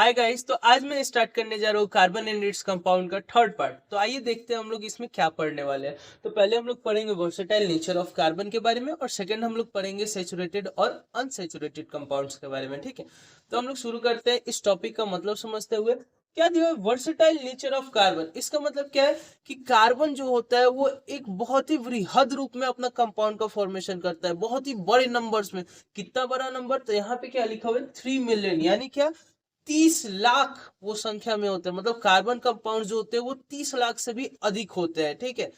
Hi guys. तो आज मैं स्टार्ट करने जा रहा हूँ कार्बन एंड इट्स कंपाउंड का थर्ड पार्ट। तो आइए देखते हैं हम लोग इसमें क्या पढ़ने वाले हैं। तो पहले हम लोग पढ़ेंगे वर्सेटाइल नेचर ऑफ कार्बन के बारे में, और सेकंड हम लोग पढ़ेंगे सैचुरेटेड और अनसैचुरेटेड कंपाउंड्स के बारे में। ठीक है, तो हम लोग शुरू करते हैं इस टॉपिक का मतलब समझते हुए। क्या दिया है वर्सेटाइल नेचर ऑफ कार्बन? इसका मतलब क्या है कि कार्बन जो होता है वो एक बहुत ही वृहद रूप में अपना कंपाउंड का फॉर्मेशन करता है, बहुत ही बड़े नंबर्स में। कितना बड़ा नंबर? तो यहाँ पे क्या लिखा हुआ है, 3 मिलियन, यानी क्या 30 लाख वो संख्या में होते हैं। मतलब कार्बन कंपाउंड जो होते हैं वो 30 लाख से भी अधिक होते हैं। ठीक है,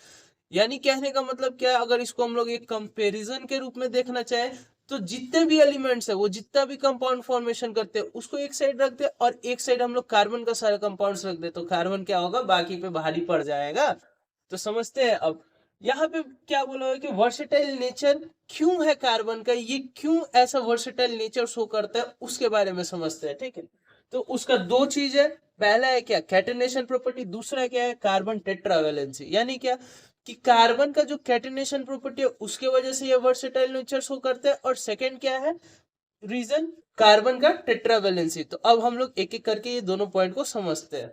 यानी कहने का मतलब क्या है, अगर इसको हम लोग एक कंपैरिजन के रूप में देखना चाहे तो जितने भी एलिमेंट्स है, वो जितना भी कंपाउंड फॉर्मेशन करते हैं उसको एक साइड रख दे, और एक साइड हम लोग कार्बन का सारा कंपाउंड्स रख दे, तो कार्बन क्या होगा, बाकी पे भारी पड़ जाएगा। तो समझते हैं अब यहाँ पे क्या बोला है कि वर्सेटाइल नेचर क्यों है कार्बन का, ये क्यों ऐसा वर्सेटाइल नेचर शो करता है, उसके बारे में समझते हैं। ठीक है, तो उसका दो चीज है। पहला है क्या, कैटेनेशन प्रॉपर्टी। दूसरा क्या है, कार्बन टेट्रावैलेंसी। यानी क्या कि कार्बन का जो कैटेनेशन प्रॉपर्टी है उसके वजह से ये वर्सेटाइल नेचर शो करता है, और सेकंड क्या है रीजन, कार्बन का टेट्रावैलेंसी। तो अब हम लोग एक एक करके ये दोनों पॉइंट को समझते हैं।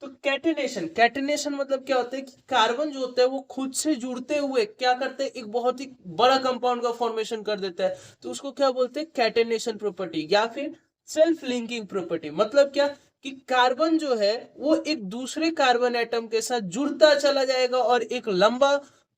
तो कैटेनेशन, कैटेनेशन मतलब क्या होता है कि कार्बन जो होता है वो खुद से जुड़ते हुए क्या करते हैं, एक बहुत ही बड़ा कंपाउंड का फॉर्मेशन कर देता है। तो उसको क्या बोलते हैं, कैटेनेशन प्रॉपर्टी, या फिर सेल्फ लिंकिंग प्रॉपर्टी। मतलब क्या कि कार्बन जो है वो एक दूसरे कार्बन एटम के साथ जुड़ता चला जाएगा और एक लंबा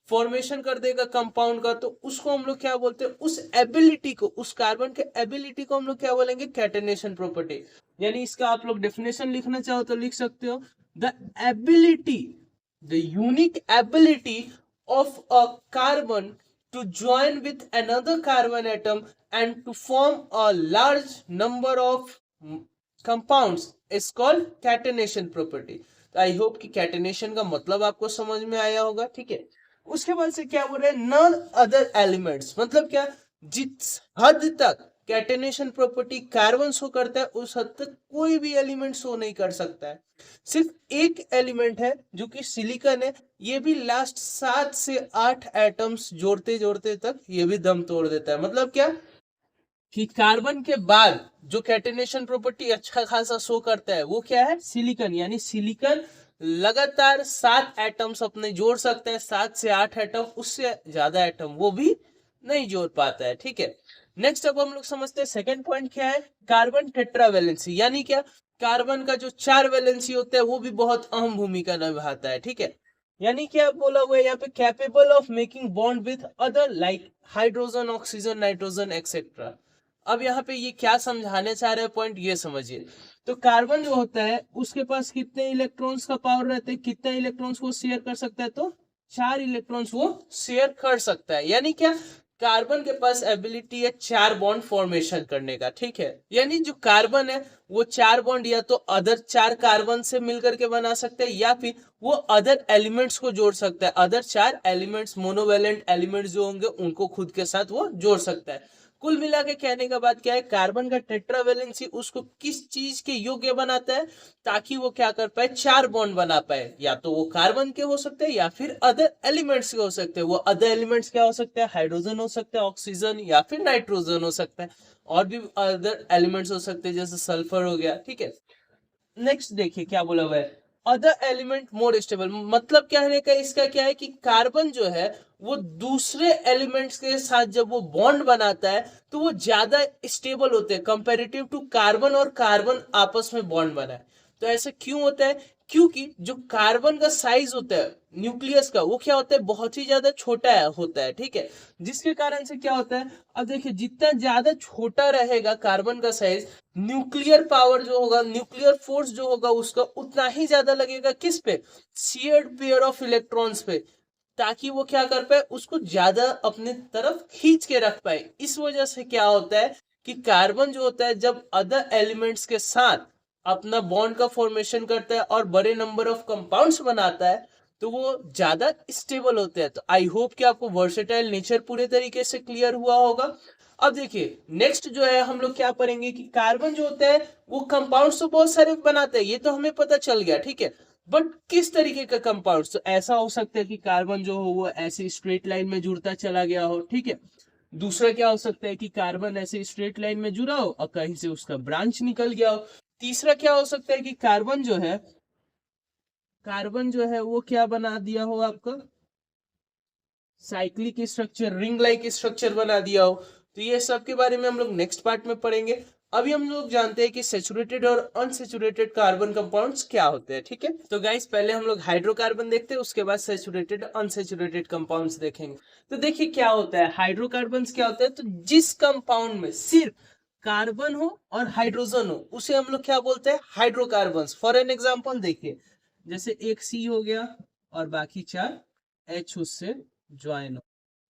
फॉर्मेशन कर देगा कंपाउंड का। तो उसको हम लोग क्या बोलते हैं, उस एबिलिटी को, उस कार्बन के एबिलिटी को हम लोग क्या बोलेंगे, कैटेनेशन प्रॉपर्टी। यानी इसका आप लोग डेफिनेशन लिखना चाहो तो लिख सकते हो, the ability, the unique ability of a carbon to join with another carbon atom and to form a large number of compounds is called catenation property. तो आई होप कि कैटेनेशन का मतलब आपको समझ में आया होगा। ठीक है, उसके बाद से क्या बोल रहे हैं, नॉन अदर एलिमेंट्स। मतलब क्या, जिस हद तक कैटेनेशन प्रॉपर्टी कार्बन शो करता है उस हद तक कोई भी एलिमेंट शो नहीं कर सकता है। सिर्फ एक एलिमेंट है जो कि सिलिकॉन है, ये भी लास्ट 7 से 8 एटम्स जोड़ते जोड़ते तक ये भी दम तोड़ देता है। मतलब क्या कि कार्बन के बाद जो कैटेनेशन प्रॉपर्टी अच्छा खासा शो करता है वो क्या है, सिलिकॉन। यानी सिलिकॉन लगातार 7 एटम्स अपने जोड़ सकता है, 7 से 8 एटम, उससे ज्यादा एटम वो भी नहीं जोड़ पाता है। ठीक है, नेक्स्ट अब हम लोग समझते हैं सेकंड पॉइंट क्या है, कार्बन टेट्रावैलेंसी। यानी क्या, कार्बन का जो 4 वैलेंसी होता है वो भी बहुत अहम भूमिका निभाता है। ठीक है, यानी क्या बोला हुआ है यहाँ पे, capable of making bond with other like hydrogen, oxygen, nitrogen etcetera. अब यहाँ पे ये क्या समझाने चाह रहे हैं पॉइंट, ये समझिए। तो कार्बन जो होता है उसके पास कितने इलेक्ट्रॉन्स का पावर रहते हैं, कितने इलेक्ट्रॉन्स वो शेयर कर सकता है, तो 4 इलेक्ट्रॉन्स वो शेयर कर सकता है। यानी क्या, कार्बन के पास एबिलिटी है 4 बॉन्ड फॉर्मेशन करने का। ठीक है, यानी जो कार्बन है वो 4 बॉन्ड या तो अदर 4 कार्बन से मिलकर के बना सकते हैं, या फिर वो अदर एलिमेंट्स को जोड़ सकता है। अदर 4 एलिमेंट्स, मोनोवेलेंट एलिमेंट्स जो होंगे उनको खुद के साथ वो जोड़ सकता है। कुल मिला के कहने का बात क्या है, कार्बन का टेट्रावैलेंसी उसको किस चीज के योग्य बनाता है, ताकि वो क्या कर पाए, 4 बॉन्ड बना पाए। या तो वो कार्बन के हो सकते हैं या फिर अदर एलिमेंट्स के हो सकते हैं। वो अदर एलिमेंट्स क्या हो सकते हैं, हाइड्रोजन हो सकता है, ऑक्सीजन या फिर नाइट्रोजन हो सकता है, और भी अदर एलिमेंट्स हो सकते हैं जैसे सल्फर हो गया। ठीक है, नेक्स्ट देखिए क्या बोला हुआ है, अदर एलिमेंट मोर स्टेबल। मतलब कहने का इसका क्या है कि कार्बन जो है वो दूसरे एलिमेंट्स के साथ जब वो बॉन्ड बनाता है तो वो ज्यादा स्टेबल होते हैं कंपैरेटिव टू कार्बन, और कार्बन आपस में बॉन्ड बनाए। तो ऐसा क्यों होता है, क्योंकि जो कार्बन का साइज होता है न्यूक्लियस का, वो क्या होता है, बहुत ही ज्यादा छोटा होता है। ठीक है, जिसके कारण से क्या होता है, अब देखिए जितना ज्यादा छोटा रहेगा कार्बन का साइज, न्यूक्लियर पावर जो होगा, न्यूक्लियर फोर्स जो होगा उसका उतना ही ज्यादा लगेगा किस पे, शेयर्ड पेयर ऑफ इलेक्ट्रॉन्स पे, ताकि वो क्या कर पाए, उसको ज्यादा अपने तरफ खींच के रख पाए। इस वजह से क्या होता है कि कार्बन जो होता है जब अदर एलिमेंट्स के साथ अपना बॉन्ड का फॉर्मेशन करता है और बड़े नंबर ऑफ कंपाउंड्स बनाता है तो वो ज्यादा स्टेबल होते हैं। तो आई होप कि आपको वर्सेटाइल नेचर पूरे तरीके से क्लियर हुआ होगा। अब देखिए नेक्स्ट जो है हम लोग क्या पढ़ेंगे कि कार्बन जो होता है वो कंपाउंड्स तो बहुत सारे बनाते हैं, ये तो हमें पता चल गया। ठीक है, बट किस तरीके का कंपाउंड्स, तो ऐसा हो सकता है कि कार्बन जो हो वो ऐसे स्ट्रेट लाइन में जुड़ता चला गया हो। ठीक है, दूसरा क्या हो सकता है कि कार्बन ऐसे स्ट्रेट लाइन में जुड़ा हो और कहीं से उसका ब्रांच निकल गया हो। तीसरा क्या हो सकता है कि कार्बन जो है वो क्या बना दिया हो आपका, cyclic structure, ring like structure बना दिया हो। तो ये सब के बारे में हम लोग नेक्स्ट पार्ट में पढ़ेंगे। अभी हम लोग जानते हैं कि सैचुरेटेड और अनसैचुरेटेड कार्बन कंपाउंड्स क्या होते हैं, ठीक है। तो गाइस पहले हम लोग हाइड्रोकार्बन देखते हैं, उसके बाद सैचुरेटेड अनसैचुरेटेड कंपाउंड्स देखेंगे। तो देखिए क्या होता है, हाइड्रोकार्बन क्या होता है, तो जिस कंपाउंड में सिर्फ कार्बन हो और हाइड्रोजन हो उसे हम लोग क्या बोलते हैं, हाइड्रोकार्बन्स। फॉर एन एग्जाम्पल देखिए, जैसे एक सी हो गया और बाकी 4 H उससे ज्वाइन हो,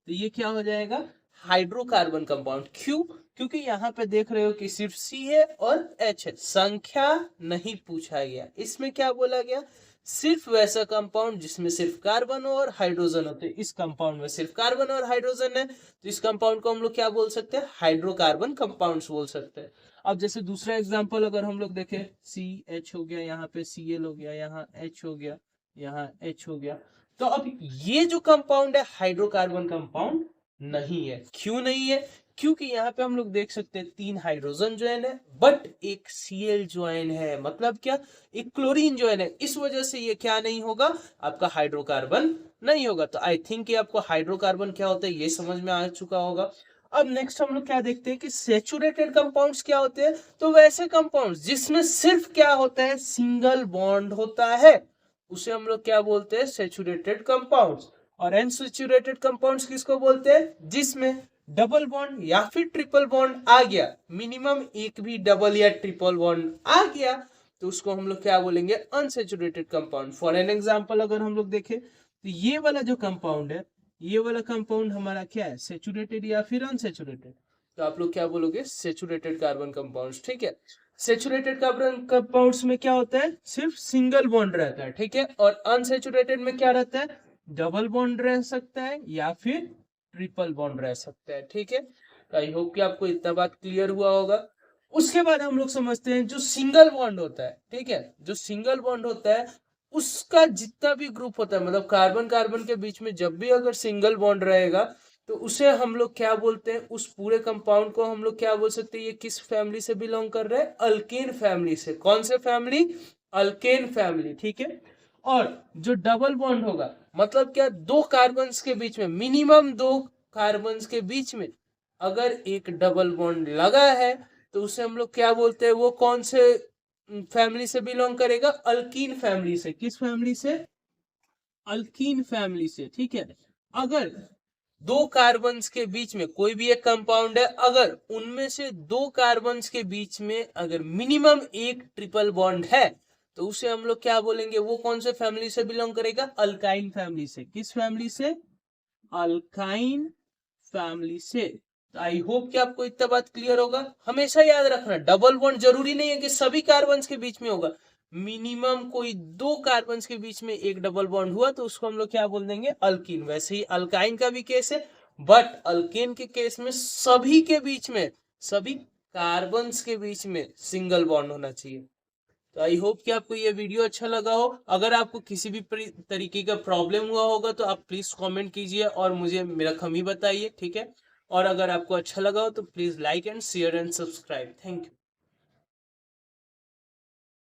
तो ये क्या हो जाएगा, हाइड्रोकार्बन कंपाउंड। क्यों, क्योंकि यहाँ पे देख रहे हो कि सिर्फ सी है और एच है, संख्या नहीं पूछा गया। इसमें क्या बोला गया, सिर्फ वैसा कंपाउंड जिसमें सिर्फ कार्बन हो और हाइड्रोजन हो। तो इस कंपाउंड में सिर्फ कार्बन और हाइड्रोजन है, तो इस कंपाउंड को हम लोग क्या बोल सकते हैं, हाइड्रोकार्बन कंपाउंड्स बोल सकते हैं। अब जैसे दूसरा एग्जांपल अगर हम लोग देखें, सी एच हो गया, यहाँ पे सी एल हो गया, यहाँ एच हो गया, यहाँ एच हो गया। तो अब ये जो कंपाउंड है हाइड्रोकार्बन कंपाउंड नहीं है। क्यों नहीं है, क्योंकि यहाँ पे हम लोग देख सकते हैं 3 हाइड्रोजन ज्वाइन है बट एक Cl ज्वाइन है, मतलब क्या, एक क्लोरीन ज्वाइन है। इस वजह से ये क्या नहीं होगा, आपका हाइड्रोकार्बन नहीं होगा। तो आई थिंक ये आपको हाइड्रोकार्बन क्या होता है ये समझ में आ चुका होगा। अब नेक्स्ट हम लोग क्या देखते हैं कि सैचुरेटेड कंपाउंड्स क्या होते हैं, तो वैसे कंपाउंड्स जिसमें सिर्फ क्या होता है, सिंगल बॉन्ड होता है, उसे हम लोग क्या बोलते हैं, सैचुरेटेड कंपाउंड्स। और अनसैचुरेटेड कंपाउंड्स किसको बोलते हैं, जिसमें डबल बॉन्ड या फिर ट्रिपल बॉन्ड आ गया, मिनिमम एक भी डबल या ट्रिपल बॉन्ड आ गया, तो उसको हम लोग क्या बोलेंगे, unsaturated compound. For an example अगर हम लोग देखें तो ये वाला जो कंपाउंड है, ये वाला कंपाउंड हमारा क्या है, सैचुरेटेड या फिर अनसैचुरेटेड, तो आप लोग क्या बोलोगे, सैचुरेटेड कार्बन कंपाउंड्स, ठीक है। सैचुरेटेड कार्बन कंपाउंड्स में क्या होता है, सिर्फ सिंगल बॉन्ड रहता है, ठीक है। और अनसैचुरेटेड में क्या रहता है, डबल बॉन्ड रह सकता है या फिर ट्रिपल बॉन्ड रह सकता है, ठीक है। आई होप कि आपको इतना बात क्लियर हुआ होगा। उसके बाद हम लोग समझते हैं जो सिंगल बॉन्ड होता है, ठीक है, जो सिंगल बॉन्ड होता है उसका जितना भी ग्रुप होता है, मतलब कार्बन कार्बन के बीच में जब भी अगर सिंगल बॉन्ड रहेगा तो उसे हम लोग क्या बोलते हैं, उस पूरे कंपाउंड को हम लोग क्या बोल सकते हैं, ये किस फैमिली से बिलोंग कर रहा है, अल्केन फैमिली से। कौन से फैमिली, अल्केन फैमिली, ठीक है। और जो डबल बॉन्ड होगा, मतलब क्या, 2 कार्बन्स के बीच में, मिनिमम 2 कार्बन्स के बीच में अगर एक डबल बॉन्ड लगा है तो उसे हम लोग क्या बोलते हैं, वो कौन से फैमिली से बिलोंग करेगा, अल्कीन फैमिली से। किस फैमिली से, अल्कीन फैमिली से, ठीक है। अगर 2 कार्बन्स के बीच में कोई भी एक कंपाउंड है, अगर उनमें से 2 कार्बन्स के बीच में अगर मिनिमम एक ट्रिपल बॉन्ड है तो उसे हम लोग क्या बोलेंगे, वो कौन से फैमिली से बिलोंग करेगा, अल्काइन फैमिली से। किस फैमिली से, अल्काइन फैमिली से। आई होप कि आपको इतना बात क्लियर होगा। हमेशा याद रखना, डबल बॉन्ड जरूरी नहीं है कि सभी कार्बन्स के बीच में होगा, मिनिमम कोई 2 कार्बन्स के बीच में एक डबल बॉन्ड हुआ तो उसको हम लोग क्या बोल देंगे, अल्कीन। वैसे ही अल्काइन का भी केस है, बट अल्केन के केस में सभी के बीच में, सभी कार्बन्स के बीच में सिंगल बॉन्ड होना चाहिए। तो आई होप कि आपको ये वीडियो अच्छा लगा हो। अगर आपको किसी भी तरीके का प्रॉब्लम हुआ होगा तो आप प्लीज कमेंट कीजिए और मुझे मेरा कमी बताइए, ठीक है। और अगर आपको अच्छा लगा हो तो please like and share and subscribe. Thank you.